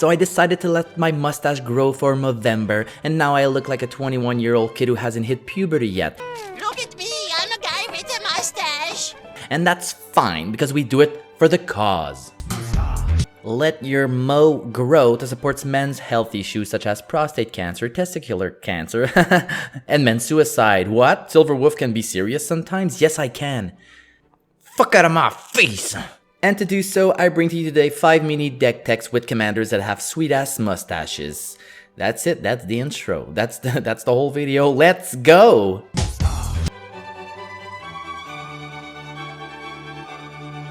so I decided to let my mustache grow for Movember, and now I look like a 21-year-old kid who hasn't hit puberty yet. Look at me, I'm a guy with a mustache. And that's fine, because we do it for the cause. Let your mo grow to support men's health issues such as prostate cancer, testicular cancer, and men's suicide. What? Silver Wolf can be serious sometimes? Yes, I can. Fuck out of my face! And to do so, I bring to you today 5 mini deck techs with commanders that have sweet-ass mustaches. That's it, that's the intro. That's the whole video. Let's go!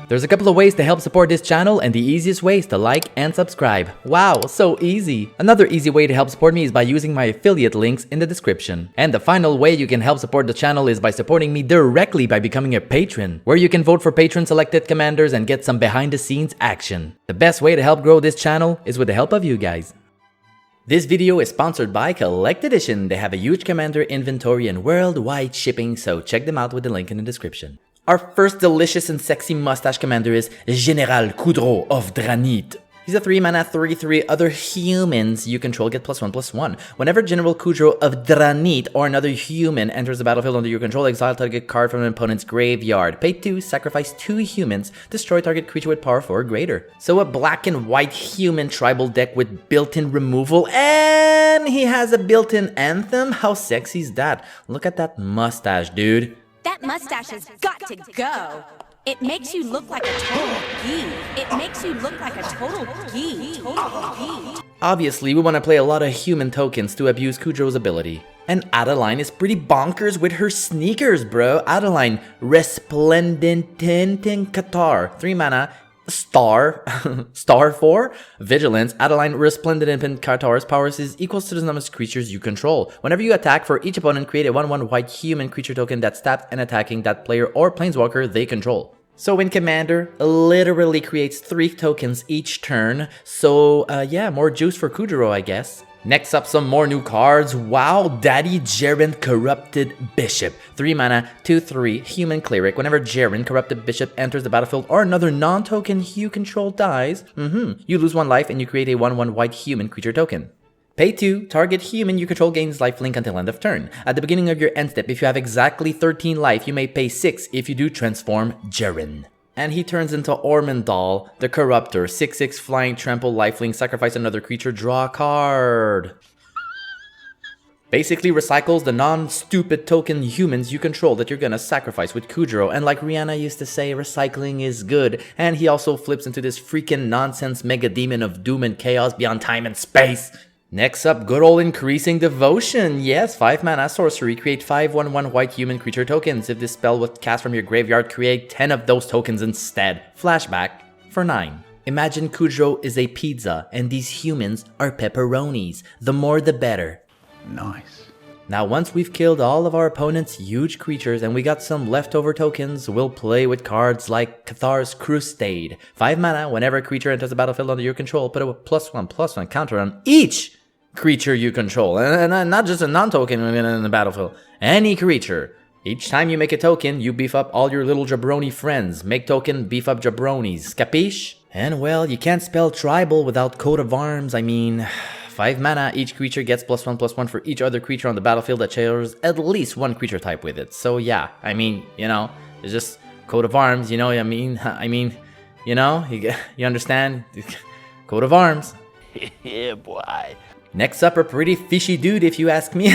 There's a couple of ways to help support this channel, and the easiest way is to like and subscribe. Wow, so easy! Another easy way to help support me is by using my affiliate links in the description. And the final way you can help support the channel is by supporting me directly by becoming a patron, where you can vote for patron selected commanders and get some behind the scenes action. The best way to help grow this channel is with the help of you guys. This video is sponsored by Collect Edition. They have a huge commander inventory and worldwide shipping, so check them out with the link in the description. Our first delicious and sexy mustache commander is General Cudro of Dranit. He's a 3-mana 3/3. Other humans you control get +1/+1. Whenever General Cudro of Dranit or another human enters the battlefield under your control, exile target card from an opponent's graveyard. Pay 2, sacrifice 2 humans, destroy target creature with power 4 or greater. So a black and white human tribal deck with built-in removal, and he has a built-in anthem? How sexy is that? Look at that mustache, dude. That mustache has got to go. It makes you look like a total geek. It makes you look like a total geek. Obviously, we want to play a lot of human tokens to abuse Cudro's ability. And Adeline is pretty bonkers with her sneakers, bro. Adeline, Resplendent Qatar, 3-mana, star 4 vigilance. Adeline Resplendent Qatar's powers is equals to the number of creatures you control. Whenever you attack for each opponent, create a 1/1 white human creature token that's tapped and attacking that player or planeswalker they control. So in Commander, literally creates 3 tokens each turn. So yeah, more juice for Cudro, I guess. Next up, some more new cards. Wow, Daddy Jaren Corrupted Bishop. 3-mana, 2/3, human cleric. Whenever Jaren Corrupted Bishop enters the battlefield or another non-token you control dies, you lose 1 life and you create a 1/1 white human creature token. Pay 2, target human you control gains lifelink until end of turn. At the beginning of your end step, if you have exactly 13 life, you may pay 6. If you do, transform Jaren. And he turns into Ormondal, the Corruptor, 6/6 flying trample lifelink, sacrifice another creature, draw a card. Basically recycles the non-stupid token humans you control that you're gonna sacrifice with Cudro, and like Rihanna used to say, recycling is good. And he also flips into this freaking nonsense mega demon of doom and chaos beyond time and space. Next up, good old Increasing Devotion. Yes, 5-mana sorcery, create 5 1/1 white human creature tokens. If this spell was cast from your graveyard, create 10 of those tokens instead. Flashback for 9. Imagine Cudro is a pizza and these humans are pepperonis. The more the better. Nice. Now once we've killed all of our opponent's huge creatures and we got some leftover tokens, we'll play with cards like Cathar's Crusade. 5-mana, whenever a creature enters the battlefield under your control, put a +1/+1 counter on each creature you control, and not just a non-token in the battlefield, any creature. Each time you make a token, you beef up all your little jabroni friends. Make token, beef up jabronis. Capiche? And well, you can't spell tribal without coat of arms. I mean, 5-mana, each creature gets +1/+1 for each other creature on the battlefield that shares at least 1 creature type with it. So yeah, I mean, you know, it's just coat of arms, you know what I mean? You know, you understand? Coat of arms. Yeah, boy. Next up, a pretty fishy dude if you ask me.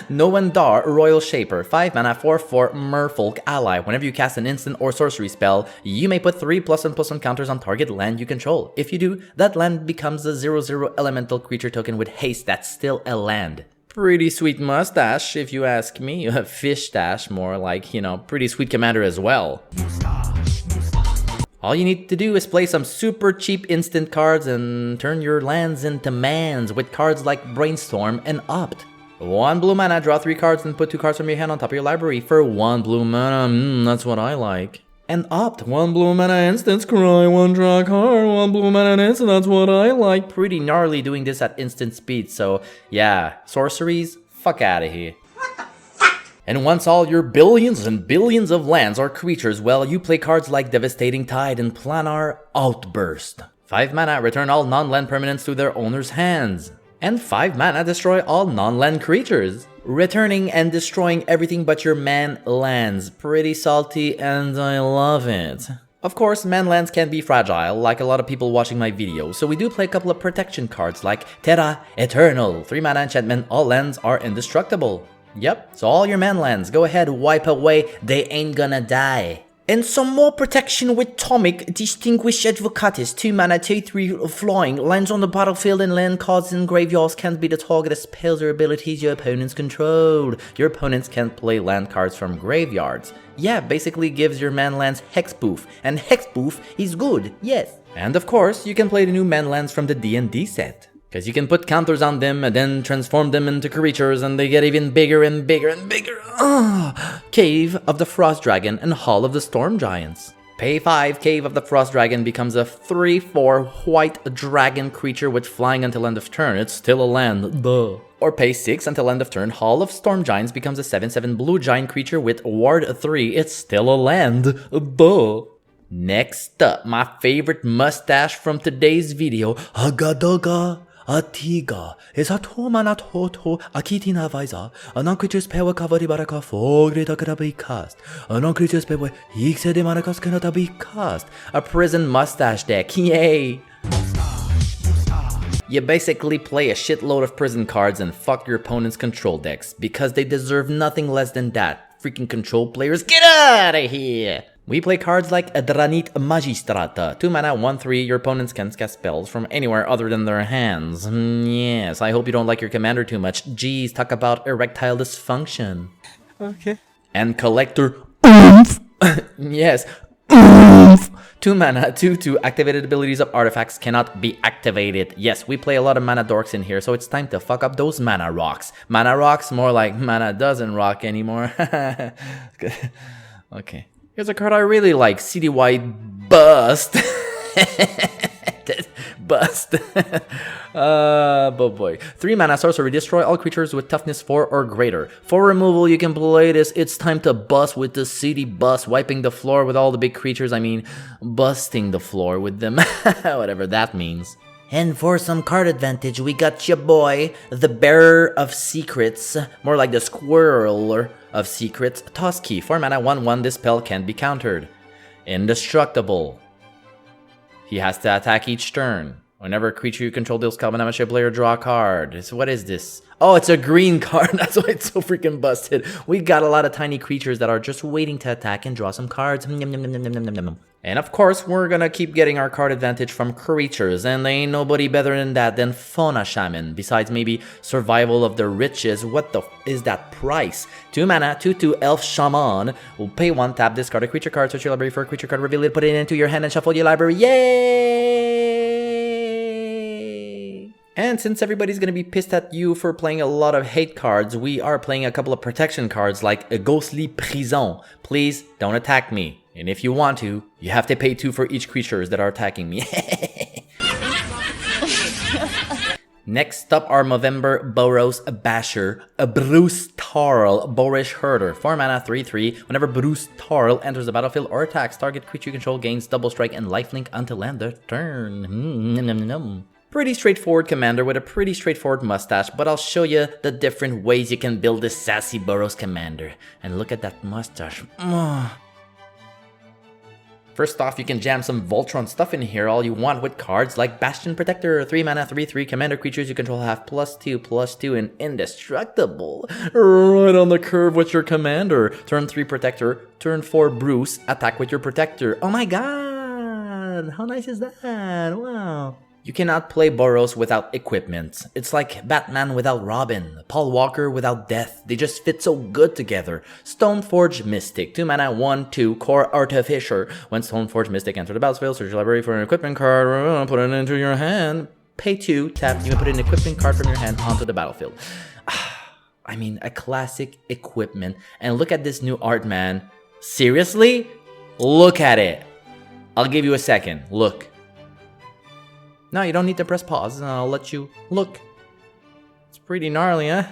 Noendar, Royal Shaper, 5-mana 4/4 Merfolk ally. Whenever you cast an instant or sorcery spell, you may put 3 +1/+1 counters on target land you control. If you do, that land becomes a 0/0 elemental creature token with haste that's still a land. Pretty sweet mustache if you ask me. Fish stash, more like, you know, pretty sweet commander as well. All you need to do is play some super cheap instant cards and turn your lands into mans with cards like Brainstorm and Opt. 1 blue mana, draw 3 cards and put 2 cards from your hand on top of your library for 1 blue mana. That's what I like. And Opt, 1 blue mana instant, scry 1 draw card, 1 blue mana instant, that's what I like. Pretty gnarly doing this at instant speed, so yeah, sorceries, fuck out of here. And once all your billions and billions of lands are creatures, well, you play cards like Devastating Tide and Planar Outburst. 5 mana, return all non-land permanents to their owner's hands. And 5 mana, destroy all non-land creatures. Returning and destroying everything but your man lands. Pretty salty and I love it. Of course, man lands can be fragile, like a lot of people watching my videos, so we do play a couple of protection cards like Terra Eternal. 3 mana enchantment, all lands are indestructible. Yep, so all your man lands, go ahead, wipe away, they ain't gonna die. And some more protection with Tomic, Distinguished Advocatus, 2 mana, 2/3 flying, lands on the battlefield and land cards in graveyards can't be the target of spells or abilities your opponents control. Your opponents can't play land cards from graveyards. Yeah, basically gives your man lands hexproof, and hexproof is good, yes. And of course, you can play the new man lands from the D&D set. Because you can put counters on them and then transform them into creatures and they get even bigger and bigger and bigger. Cave of the Frost Dragon and Hall of the Storm Giants. Pay 5, Cave of the Frost Dragon becomes a 3/4 white dragon creature with flying until end of turn. It's still a land, duh. Or pay 6 until end of turn. Hall of Storm Giants becomes a 7/7 blue giant creature with ward 3. It's still a land, duh. Next up, my favorite mustache from today's video, Agadaga. Atiga is a 2 mana total Akitina Visa. A non-creature spell with Kavari Baraka 4 greater cannot be cast. A non-creature spell with X de Manacas cannot be cast. A prison mustache deck, yay! You basically play a shitload of prison cards and fuck your opponent's control decks because they deserve nothing less than that. Freaking control players, get out of here! We play cards like Adranit Magistrata. 2 mana, 1/3. Your opponents can cast spells from anywhere other than their hands. Yes, I hope you don't like your commander too much. Jeez, talk about erectile dysfunction. Okay. And Collector. Yes. 2 mana, 2/2. Activated abilities of artifacts cannot be activated. Yes, we play a lot of mana dorks in here, so it's time to fuck up those mana rocks. Mana rocks, more like mana doesn't rock anymore. Okay. Here's a card I really like, CDY Bust. Bust. But boy. 3 mana sorcery, destroy all creatures with toughness 4 or greater. For removal, you can play this. It's time to bust with the CD Bust, wiping the floor with all the big creatures. I mean, busting the floor with them. Whatever that means. And for some card advantage, we got your boy, the Bearer of Secrets, more like the Squirreler of Secrets, Toss Key. 4 mana, 1/1, this spell can't be countered. Indestructible. He has to attack each turn. Whenever a creature you control deals combat damage, a player draw a card. So what is this? Oh, it's a green card. That's why it's so freaking busted. We got a lot of tiny creatures that are just waiting to attack and draw some cards. And of course, we're gonna keep getting our card advantage from creatures, and there ain't nobody better than that than Fauna Shaman. Besides maybe Survival of the Riches. What the is that price? 2 mana, 2/2 Elf Shaman. Will pay 1, tap, discard a creature card, search your library for a creature card, reveal it, put it into your hand, and shuffle your library. Yay! And since everybody's gonna be pissed at you for playing a lot of hate cards, we are playing a couple of protection cards like a Ghostly Prison. Please don't attack me. And if you want to, you have to pay 2 for each creatures that are attacking me. Next up are Movember, Boros, Basher, a Bruce Tarl, Borish Herder. 4 mana, 3/3. Whenever Bruce Tarl enters the battlefield or attacks, target creature you control gains double strike and lifelink until end of turn. Pretty straightforward commander with a pretty straightforward mustache, but I'll show you the different ways you can build this sassy Boros commander. And look at that mustache. First off, you can jam some Voltron stuff in here all you want with cards like Bastion Protector, 3 mana, 3/3. Commander creatures you control have +2/+2 and indestructible. Right on the curve with your commander. Turn 3 Protector, turn 4 Bruce, attack with your Protector. Oh my god, how nice is that? Wow. You cannot play Boros without equipment. It's like Batman without Robin, Paul Walker without Death. They just fit so good together. Stoneforge Mystic, 2 mana, 1/2, Core Artificer. When Stoneforge Mystic enters the battlefield, search your library for an equipment card, put it into your hand. Pay 2, tap, you can put an equipment card from your hand onto the battlefield. I mean, a classic equipment. And look at this new art, man. Seriously? Look at it. I'll give you a second. Look. No, you don't need to press pause. I'll let you look. It's pretty gnarly, huh?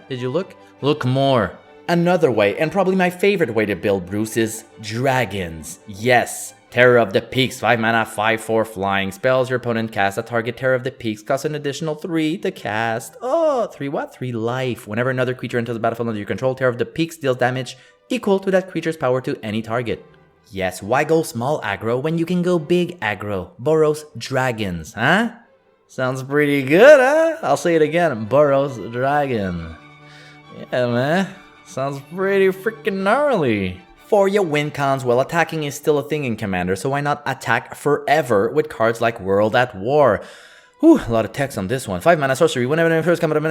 Did you look? Look more. Another way, and probably my favorite way to build Bruce, is dragons. Yes, Terror of the Peaks, 5 mana, 5/4 flying. Spells your opponent casts at target Terror of the Peaks costs an additional 3 to cast. Oh, 3 what? 3 life. Whenever another creature enters the battlefield under your control, Terror of the Peaks deals damage equal to that creature's power to any target. Yes, why go small aggro when you can go big aggro? Boros Dragons, huh? Sounds pretty good, huh? I'll say it again, Boros Dragon. Yeah, man. Sounds pretty freaking gnarly. For your win cons, well, attacking is still a thing in Commander, so why not attack forever with cards like World at War? Whew, a lot of text on this one. 5 mana sorcery. Whenever the first combat,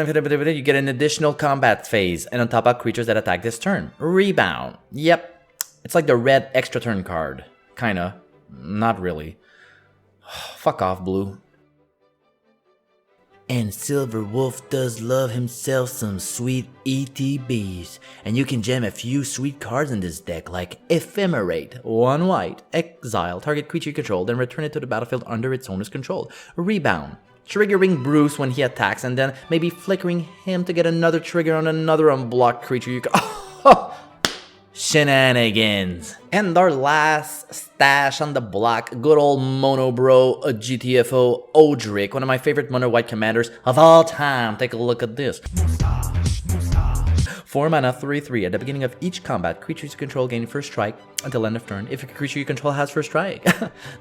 you get an additional combat phase, and on top of creatures that attack this turn. Rebound. Yep. It's like the red extra turn card. Kinda. Not really. Fuck off, blue. And Silver Wolf does love himself some sweet ETBs. And you can jam a few sweet cards in this deck like Ephemerate, 1 white, exile target creature you control, then return it to the battlefield under its owner's control. Rebound, triggering Bruce when he attacks and then maybe flickering him to get another trigger on another unblocked creature you can... Shenanigans. And our last stash on the block, good old Mono Bro, a GTFO Odric, one of my favorite mono white commanders of all time. Take a look at this. 4 mana, 3/3. At the beginning of each combat, creatures you control gain first strike until end of turn if a creature you control has first strike.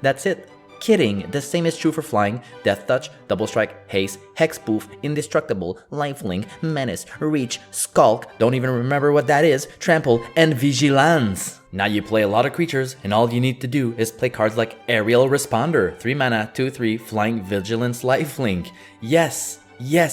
That's it. Kidding, the same is true for flying, death touch, double strike, haste, hexproof, indestructible, lifelink, menace, reach, skulk, don't even remember what that is, trample, and vigilance. Now you play a lot of creatures, and all you need to do is play cards like Aerial Responder, 3 mana, 2/3, flying, vigilance, lifelink. Yes,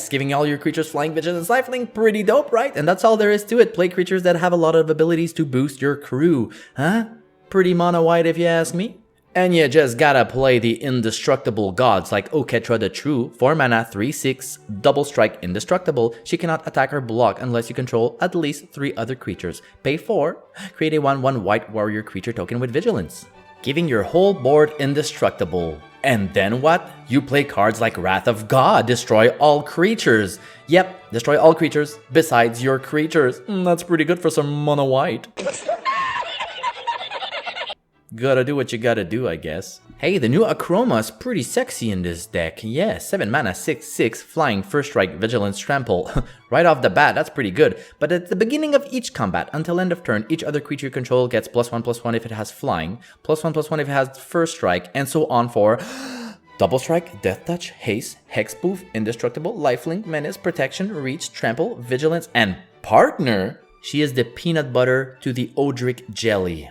giving all your creatures flying, vigilance, lifelink, pretty dope, right? And that's all there is to it. Play creatures that have a lot of abilities to boost your crew, huh? Pretty mono white if you ask me. And you just gotta play the indestructible gods like Oketra the True, 4 mana, 3/6, double strike, indestructible. She cannot attack or block unless you control at least 3 other creatures. Pay 4, create a 1/1 white warrior creature token with vigilance, giving your whole board indestructible. And then what? You play cards like Wrath of God, destroy all creatures. Yep, destroy all creatures besides your creatures. That's pretty good for some mono white. Gotta do what you gotta do, I guess. Hey, the new Akroma is pretty sexy in this deck. Yeah, 7 mana, 6/6, flying, first strike, vigilance, trample. Right off the bat, that's pretty good. But at the beginning of each combat, until end of turn, each other creature you control gets +1/+1 if it has flying, +1/+1 if it has first strike, and so on for double strike, death touch, haste, hexproof, indestructible, lifelink, menace, protection, reach, trample, vigilance, and partner. She is the peanut butter to the Odric jelly.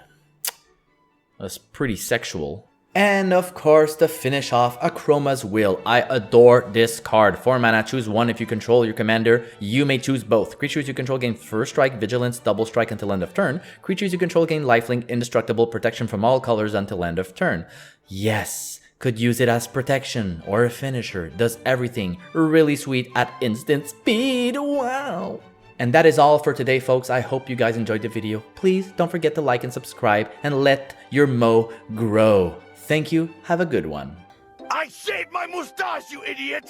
That's pretty sexual. And of course, to finish off, Akroma's Will. I adore this card. 4 mana, choose 1 if you control your commander. You may choose both. Creatures you control gain first strike, vigilance, double strike until end of turn. Creatures you control gain lifelink, indestructible, protection from all colors until end of turn. Yes, could use it as protection or a finisher. Does everything really sweet at instant speed. Wow. And that is all for today, folks. I hope you guys enjoyed the video. Please don't forget to like and subscribe and let your mo grow. Thank you. Have a good one. I shaved my mustache, you idiot!